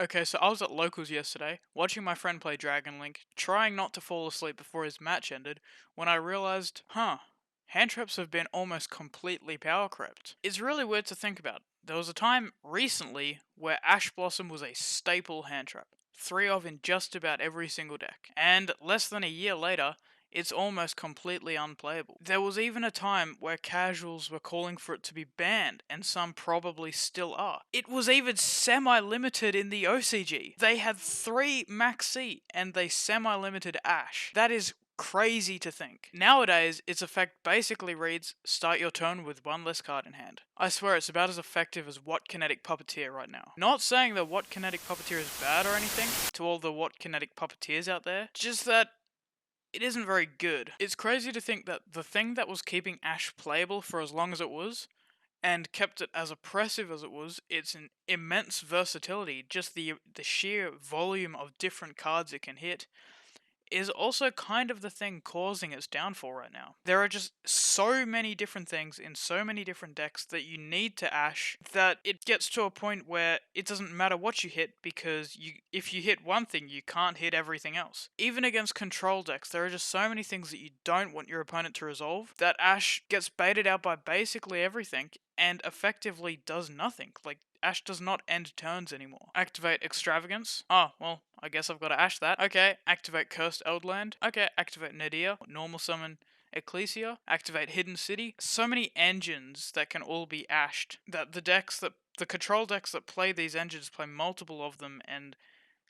Okay, so I was at locals yesterday, watching my friend play Dragon Link, trying not to fall asleep before his match ended, when I realized, hand traps have been almost completely power crept. It's really weird to think about. There was a time recently where Ash Blossom was a staple hand trap, three of in just about every single deck, and less than a year later, it's almost completely unplayable. There was even a time where casuals were calling for it to be banned, and some probably still are. It was even semi-limited in the OCG. They had 3 Max C, and they semi-limited Ash. That is crazy to think. Nowadays, its effect basically reads, start your turn with one less card in hand. I swear it's about as effective as What Kinetic Puppeteer right now. Not saying that What Kinetic Puppeteer is bad or anything, to all the What Kinetic Puppeteers out there, just that it isn't very good. It's crazy to think that the thing that was keeping Ash playable for as long as it was, and kept it as oppressive as it was, its an immense versatility, just the sheer volume of different cards it can hit, is also kind of the thing causing its downfall right now. There are just so many different things in so many different decks that you need to Ash that it gets to a point where it doesn't matter what you hit because if you hit one thing, you can't hit everything else. Even against control decks, there are just so many things that you don't want your opponent to resolve that Ash gets baited out by basically everything and effectively does nothing. Like, Ash does not end turns anymore. Activate Extravagance. Oh, well, I guess I've got to Ash that. Okay, activate Cursed Eldland. Okay, activate Nadir. Normal summon Ecclesia. Activate Hidden City. So many engines that can all be ashed that the control decks that play these engines play multiple of them, and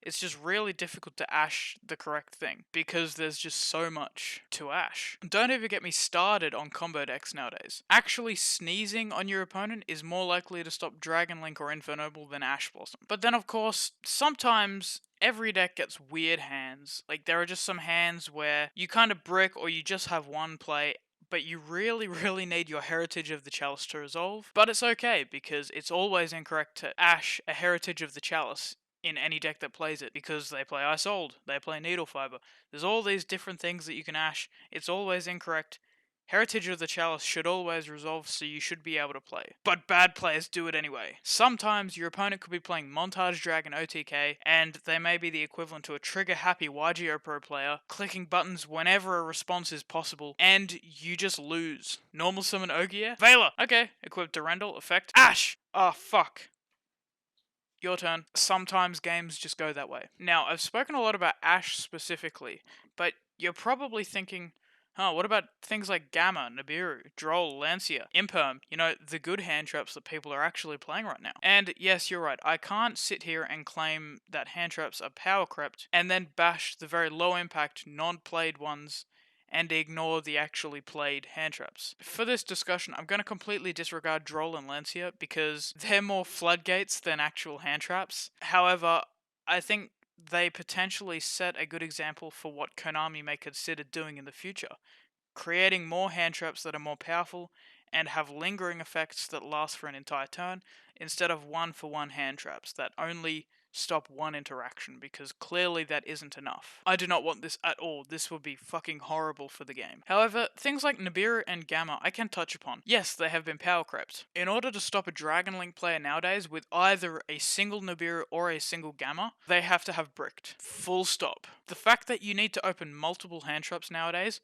it's just really difficult to ash the correct thing because there's just so much to ash. Don't even get me started on combo decks nowadays. Actually sneezing on your opponent is more likely to stop Dragon Link or Infernoble than Ash Blossom. But then of course, sometimes every deck gets weird hands. Like, there are just some hands where you kind of brick or you just have one play, but you really, really need your Heritage of the Chalice to resolve. But it's okay, because it's always incorrect to Ash a Heritage of the Chalice in any deck that plays it, because they play Isold, they play Needle Fiber. There's all these different things that you can Ash. It's always incorrect. Heritage of the Chalice should always resolve, so you should be able to play. But bad players do it anyway. Sometimes your opponent could be playing Montage Dragon OTK, and they may be the equivalent to a trigger-happy YGO Pro player, clicking buttons whenever a response is possible, and you just lose. Normal summon Ogier? Vela! Okay, equip Durendal, effect. Ash! Oh, fuck. Your turn. Sometimes games just go that way. Now, I've spoken a lot about Ash specifically, but you're probably thinking, what about things like Gamma, Nibiru, Droll, Lancia, Imperm, the good hand traps that people are actually playing right now? And yes, you're right, I can't sit here and claim that hand traps are power crept and then bash the very low impact, non-played ones and ignore the actually played hand traps. For this discussion, I'm going to completely disregard Droll and Lancia because they're more floodgates than actual hand traps. However, I think they potentially set a good example for what Konami may consider doing in the future, creating more hand traps that are more powerful and have lingering effects that last for an entire turn, instead of one-for-one hand traps that only stop one interaction, because clearly that isn't enough. I do not want this at all. This would be fucking horrible for the game. However, things like Nibiru and Gamma I can touch upon. Yes, they have been power crept. In order to stop a Dragon Link player nowadays with either a single Nibiru or a single Gamma, they have to have bricked. Full stop. The fact that you need to open multiple hand traps nowadays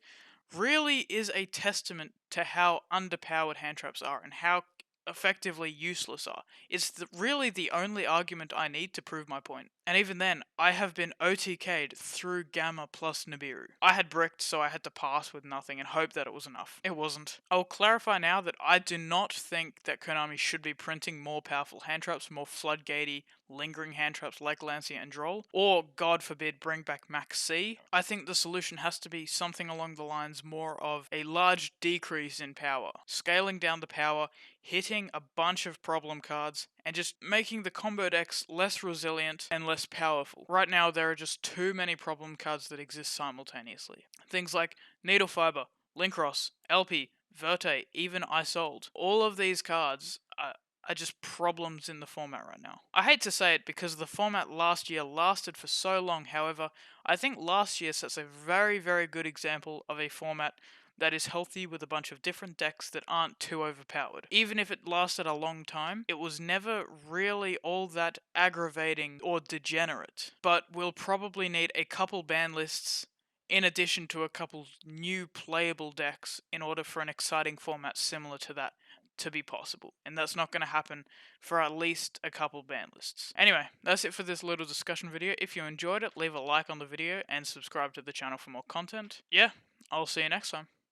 really is a testament to how underpowered hand traps are and how effectively useless are. It's really the only argument I need to prove my point. And even then, I have been OTK'd through Gamma plus Nibiru. I had bricked, so I had to pass with nothing and hope that it was enough. It wasn't. I'll clarify now that I do not think that Konami should be printing more powerful hand traps, more floodgatey, lingering hand traps like Lancia and Droll, or, God forbid, bring back Max C. I think the solution has to be something along the lines more of a large decrease in power, scaling down the power, hitting a bunch of problem cards, and just making the combo decks less resilient and less powerful. Right now, there are just too many problem cards that exist simultaneously. Things like Needle Fiber, Linkross, LP, Verte, even Isold. All of these cards are just problems in the format right now. I hate to say it because the format last year lasted for so long. However, I think last year sets a very, very good example of a format that is healthy with a bunch of different decks that aren't too overpowered. Even if it lasted a long time, it was never really all that aggravating or degenerate. But we'll probably need a couple ban lists in addition to a couple new playable decks in order for an exciting format similar to that to be possible. And that's not going to happen for at least a couple ban lists. Anyway, that's it for this little discussion video. If you enjoyed it, leave a like on the video and subscribe to the channel for more content. Yeah, I'll see you next time.